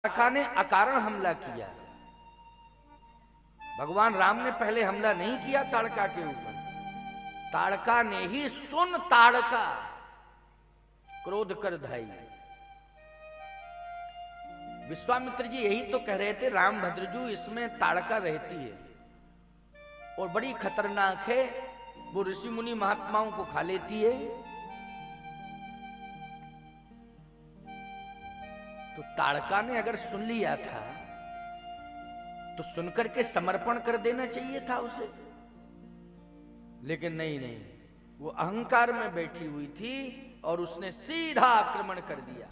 ताड़का ने अकारण हमला किया। भगवान राम ने पहले हमला नहीं किया ताड़का के ऊपर, ताड़का ने ही सुन ताड़का क्रोध कर धाई। विश्वामित्र जी यही तो कह रहे थे, राम भद्रजू इसमें ताड़का रहती है और बड़ी खतरनाक है, वो ऋषि मुनि महात्माओं को खा लेती है। तो ताड़का ने अगर सुन लिया था तो सुनकर के समर्पण कर देना चाहिए था उसे, लेकिन नहीं, वो अहंकार में बैठी हुई थी और उसने सीधा आक्रमण कर दिया।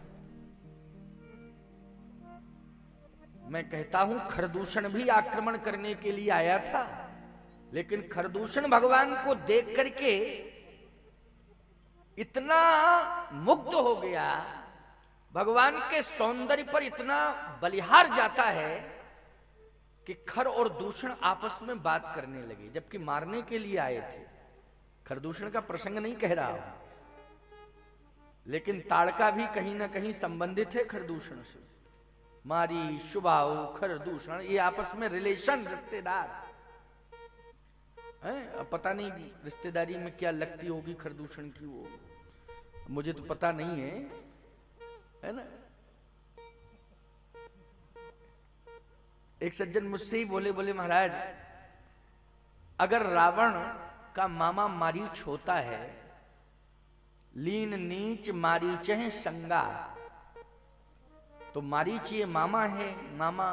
मैं कहता हूं खरदूषण भी आक्रमण करने के लिए आया था, लेकिन खरदूषण भगवान को देख करके इतना मुग्ध हो गया, भगवान के सौंदर्य पर इतना बलिहार जाता है कि खर और दूषण आपस में बात करने लगे, जबकि मारने के लिए आए थे। खरदूषण का प्रसंग नहीं कह रहा हूं, लेकिन ताड़का भी कहीं ना कहीं संबंधित है खरदूषण से। मारी, शुभाऊ, खरदूषण, ये आपस में रिलेशन, रिश्तेदार है। अब पता नहीं रिश्तेदारी में क्या लगती होगी खरदूषण की, वो मुझे तो पता नहीं है ना। एक सज्जन मुझसे ही बोले महाराज, अगर रावण का मामा मारीच होता है, लीन नीच मारीच है संगा, तो मारीच ये मामा है, मामा।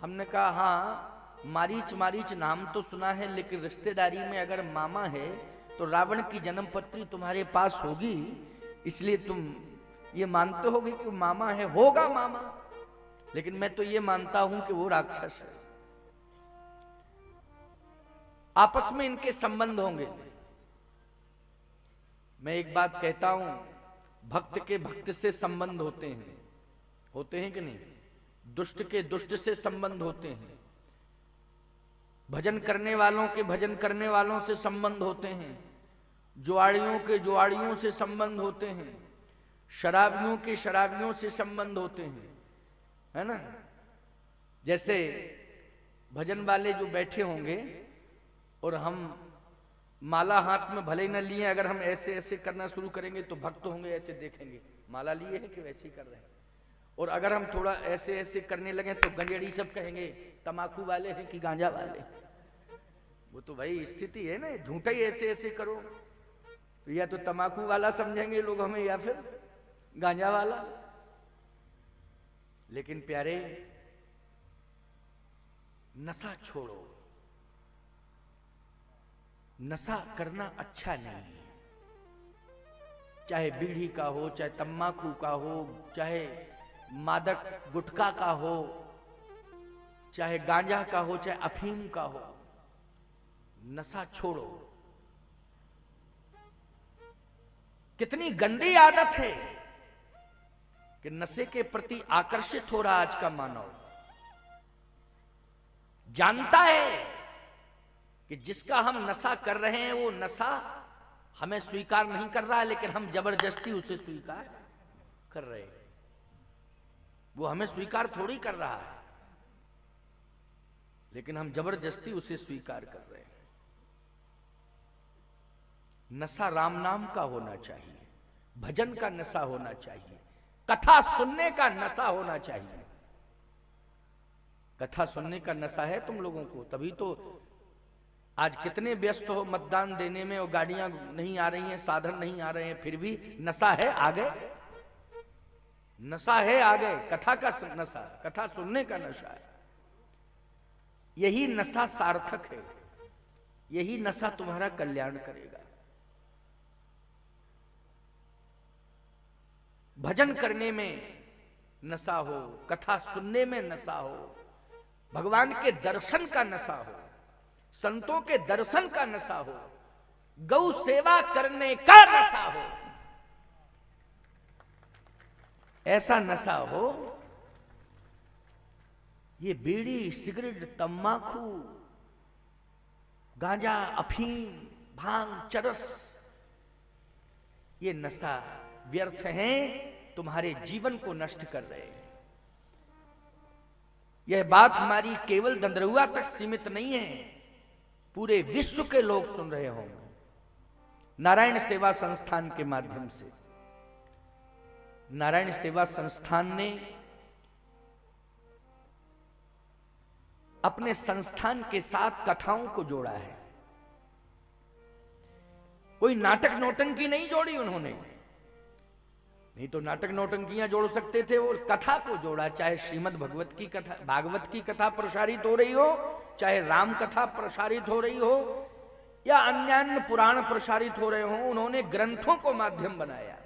हमने कहा हाँ, मारीच मारीच नाम तो सुना है, लेकिन रिश्तेदारी में अगर मामा है तो रावण की जन्मपत्री तुम्हारे पास होगी, इसलिए तुम ये मानते होगे कि मामा है, होगा मामा, लेकिन मैं तो ये मानता हूं कि वो राक्षस है। आपस में इनके संबंध होंगे। मैं एक बात कहता हूं, भक्त के भक्त से संबंध होते हैं कि नहीं? दुष्ट के दुष्ट से संबंध होते हैं, भजन करने वालों के भजन करने वालों से संबंध होते हैं, जुआड़ियों के जुआड़ियों से संबंध होते हैं, शराबियों के शराबियों से संबंध होते हैं, है ना। जैसे भजन वाले जो बैठे होंगे और हम माला हाथ में भले न लिए, अगर हम ऐसे ऐसे करना शुरू करेंगे तो भक्त होंगे ऐसे देखेंगे, माला लिए हैं कि वैसे ही कर रहे हैं। और अगर हम थोड़ा ऐसे ऐसे करने लगे तो गंजेड़ी सब कहेंगे तमाकू वाले हैं कि गांजा वाले। वो तो भाई स्थिति है ना, झूठा ही ऐसे ऐसे करो तो या तो तमाकू वाला समझेंगे लोग हमें, या फिर गांजा वाला। लेकिन प्यारे, नशा छोड़ो, नशा करना अच्छा नहीं है। चाहे बीड़ी का हो, चाहे तम्बाकू का हो, चाहे मादक गुटखा का हो, चाहे गांजा का हो, चाहे अफीम का हो, नशा छोड़ो। कितनी गंदी आदत है कि नशे के प्रति आकर्षित हो रहा आज का मानव। जानता है कि जिसका हम नशा कर रहे हैं वो नशा हमें स्वीकार नहीं कर रहा है, लेकिन हम जबरदस्ती उसे स्वीकार कर रहे हैं। वो हमें स्वीकार थोड़ी कर रहा है, लेकिन हम जबरदस्ती उसे स्वीकार कर रहे हैं। नशा राम नाम का होना चाहिए, भजन का नशा होना चाहिए, कथा सुनने का नशा होना चाहिए। कथा सुनने का नशा है तुम लोगों को, तभी तो आज कितने व्यस्त हो मतदान देने में, और गाड़ियां नहीं आ रही हैं, साधन नहीं आ रहे हैं, फिर भी नशा है आगे, नशा है आगे, कथा का नशा, कथा सुनने का नशा है। यही नशा सार्थक है, यही नशा तुम्हारा कल्याण करेगा। भजन करने में नशा हो, कथा सुनने में नशा हो, भगवान के दर्शन का नशा हो, संतों के दर्शन का नशा हो, गौ सेवा करने का नशा हो, ऐसा नशा हो। ये बीड़ी, सिगरेट, तम्बाकू, गांजा, अफीम, भांग, चरस, ये नशा व्यर्थ हैं, तुम्हारे जीवन को नष्ट कर रहे हैं। यह बात हमारी केवल दंदरुआ तक सीमित नहीं है, पूरे विश्व के लोग सुन रहे होंगे नारायण सेवा संस्थान के माध्यम से। नारायण सेवा संस्थान ने अपने संस्थान के साथ कथाओं को जोड़ा है। कोई नाटक नौटंकी नहीं जोड़ी उन्होंने, नहीं तो नाटक नौटंकियां जोड़ सकते थे, वो कथा को जोड़ा। चाहे श्रीमद् भगवत की कथा, भागवत की कथा प्रसारित हो रही हो, चाहे राम कथा प्रसारित हो रही हो, या अन्य पुराण प्रसारित हो रहे हो, उन्होंने ग्रंथों को माध्यम बनाया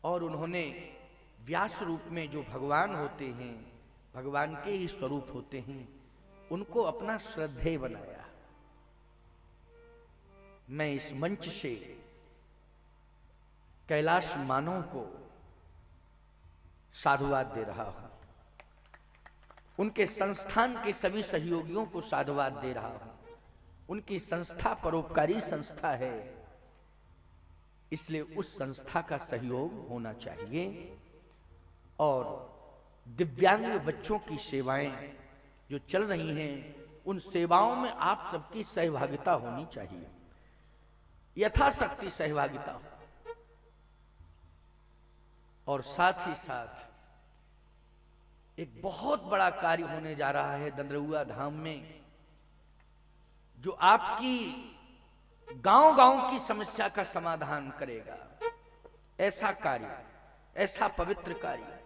और उन्होंने व्यास रूप में जो भगवान होते हैं, भगवान के ही स्वरूप होते हैं, उनको अपना श्रद्धेय बनाया। मैं इस मंच से कैलाश मानव को साधुवाद दे रहा हूं, उनके संस्थान के सभी सहयोगियों को साधुवाद दे रहा हूं। उनकी संस्था परोपकारी संस्था है, इसलिए उस संस्था का सहयोग होना चाहिए और दिव्यांग बच्चों की सेवाएं जो चल रही हैं, उन सेवाओं में आप सबकी सहभागिता होनी चाहिए, यथाशक्ति सहभागिता हो। और साथ ही साथ एक बहुत बड़ा कार्य होने जा रहा है दंदरुआ धाम में, जो आपकी गांव-गांव की समस्या का समाधान करेगा। ऐसा कार्य, ऐसा पवित्र कार्य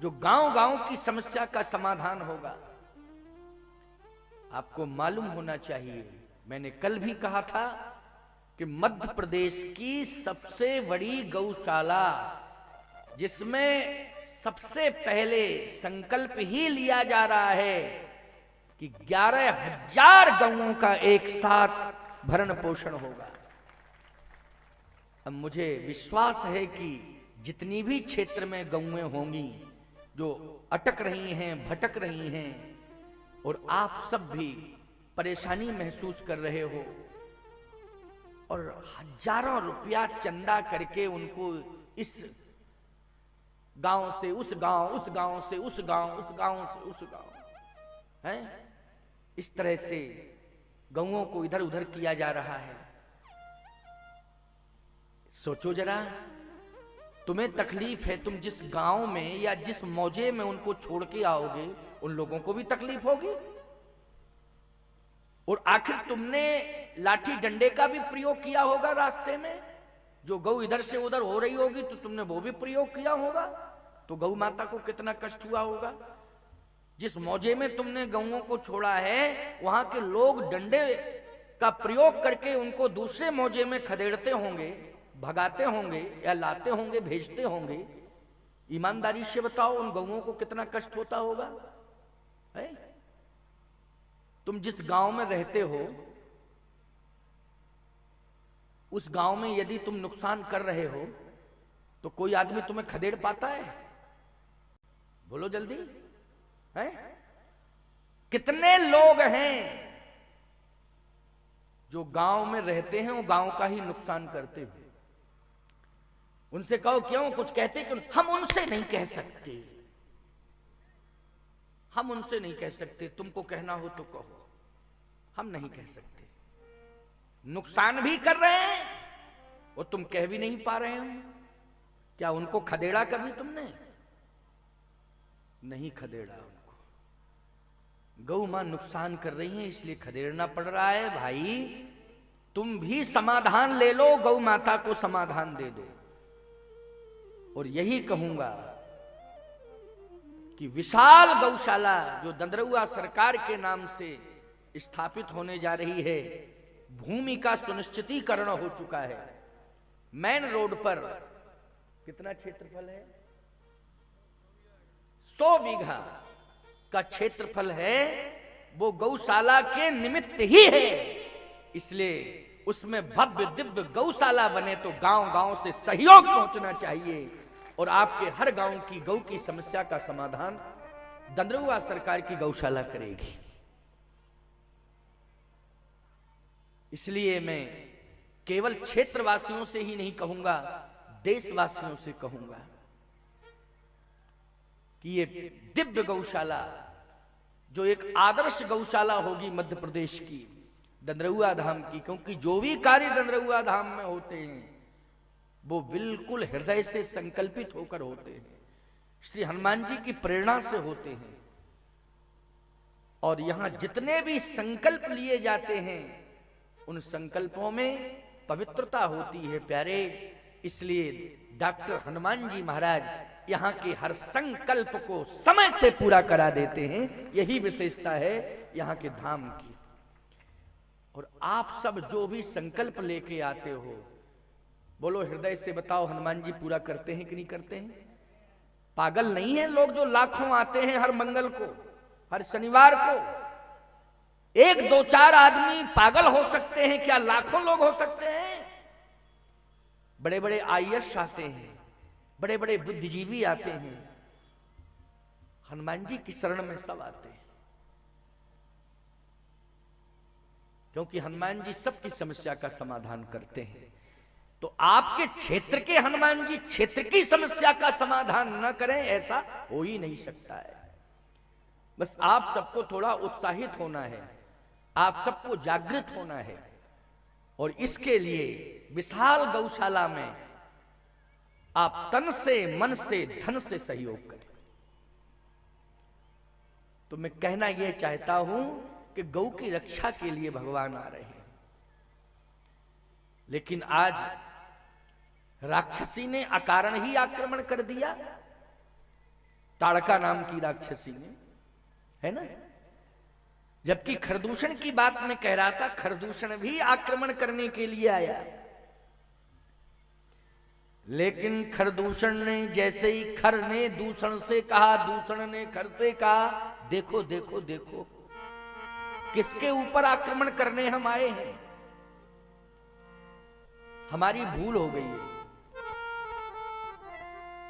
जो गांव-गांव की समस्या का समाधान होगा। आपको मालूम होना चाहिए, मैंने कल भी कहा था कि मध्य प्रदेश की सबसे बड़ी गौशाला, जिसमें सबसे पहले संकल्प ही लिया जा रहा है कि 11,000 गौओं का एक साथ भरण पोषण होगा। अब मुझे विश्वास है कि जितनी भी क्षेत्र में गौएं होंगी जो अटक रही हैं, भटक रही हैं, और आप सब भी परेशानी महसूस कर रहे हो और हजारों रुपया चंदा करके उनको इस गांव से उस गांव, उस गांव से उस गांव, उस गांव से उस गांव, है इस तरह से गौओं को इधर उधर किया जा रहा है। सोचो जरा, तुम्हें तकलीफ है, तुम जिस गांव में या जिस मौजे में उनको छोड़ के आओगे, उन लोगों को भी तकलीफ होगी। और आखिर तुमने लाठी डंडे का भी प्रयोग किया होगा रास्ते में, जो गौ इधर से उधर हो रही होगी तो तुमने वो भी प्रयोग किया होगा, तो गौ माता को कितना कष्ट हुआ होगा। जिस मौजे में तुमने गौओं को छोड़ा है, वहां के लोग डंडे का प्रयोग करके उनको दूसरे मौजे में खदेड़ते होंगे, भगाते होंगे या लाते होंगे, भेजते होंगे। ईमानदारी से बताओ, उन गौओं को कितना कष्ट होता होगा। है? तुम जिस गांव में रहते हो, उस गांव में यदि तुम नुकसान कर रहे हो तो कोई आदमी तुम्हें खदेड़ पाता है? बोलो जल्दी, है? कितने लोग हैं जो गांव में रहते हैं, वो गांव का ही नुकसान करते हैं। उनसे कहो क्यों, कुछ कहते क्यों? हम उनसे नहीं कह सकते, हम उनसे नहीं कह सकते, तुमको कहना हो तो कहो, हम नहीं कह सकते। नुकसान भी कर रहे हैं और तुम कह भी नहीं पा रहे हो। क्या उनको खदेड़ा कभी तुमने? नहीं खदेड़ा उनको। गौ मां नुकसान कर रही है इसलिए खदेड़ना पड़ रहा है। भाई तुम भी समाधान ले लो, गौ माता को समाधान दे दो। और यही कहूंगा कि विशाल गौशाला जो दंदरुआ सरकार के नाम से स्थापित होने जा रही है, भूमि का सुनिश्चितीकरण हो चुका है। मेन रोड पर कितना क्षेत्रफल है? 100 बीघा का क्षेत्रफल है, वो गौशाला के निमित्त ही है। इसलिए उसमें भव्य दिव्य गौशाला बने तो गांव-गांव से सहयोग पहुंचना चाहिए और आपके हर गांव की गौ की समस्या का समाधान दंदरुआ सरकार की गौशाला करेगी। इसलिए मैं केवल क्षेत्रवासियों से ही नहीं कहूंगा, देशवासियों से कहूंगा कि ये दिव्य गौशाला जो एक आदर्श गौशाला होगी मध्य प्रदेश की, दंदरउआ धाम की, क्योंकि जो भी कार्य दंदरउआ धाम में होते हैं वो बिल्कुल हृदय से संकल्पित होकर होते हैं, श्री हनुमान जी की प्रेरणा से होते हैं। और यहां जितने भी संकल्प लिए जाते हैं उन संकल्पों में पवित्रता होती है प्यारे। इसलिए डॉक्टर हनुमान जी महाराज यहाँ के हर संकल्प को समय से पूरा करा देते हैं। यही विशेषता है यहाँ के धाम की। और आप सब जो भी संकल्प लेके आते हो, बोलो हृदय से बताओ, हनुमान जी पूरा करते हैं कि नहीं करते हैं? पागल नहीं है लोग जो लाखों आते हैं हर मंगल को, हर शनिवार को। एक दो चार आदमी पागल हो सकते हैं, क्या लाखों लोग हो सकते हैं? बड़े बड़े आईएएस आते हैं, बड़े बड़े बुद्धिजीवी आते हैं, हनुमान जी की शरण में सब आते हैं, क्योंकि हनुमान जी सबकी समस्या का समाधान करते हैं। तो आपके क्षेत्र के हनुमान जी क्षेत्र की समस्या का समाधान न करें, ऐसा हो ही नहीं सकता है। बस आप सबको थोड़ा उत्साहित होना है, आप सबको जागृत होना है, और इसके लिए विशाल गौशाला में आप तन से, मन से, धन से सहयोग करें। तो मैं कहना यह चाहता हूं कि गौ की रक्षा के लिए भगवान आ रहे हैं, लेकिन आज राक्षसी ने अकारण ही आक्रमण कर दिया। ताड़का नाम की राक्षसी ने, है ना? जबकि खरदूषण की बात मैं कह रहा था, खरदूषण भी आक्रमण करने के लिए आया, लेकिन खरदूषण ने जैसे ही खर ने दूषण से कहा, दूषण ने खर से कहा, देखो देखो देखो किसके ऊपर आक्रमण करने हम आए हैं। हमारी भूल हो गई है,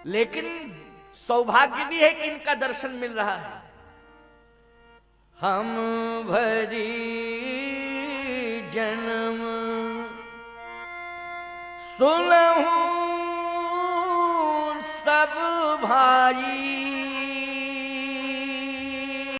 लेकिन सौभाग्य भी है कि इनका दर्शन मिल रहा है। हम भरी जन्म सुनहु सब भाई,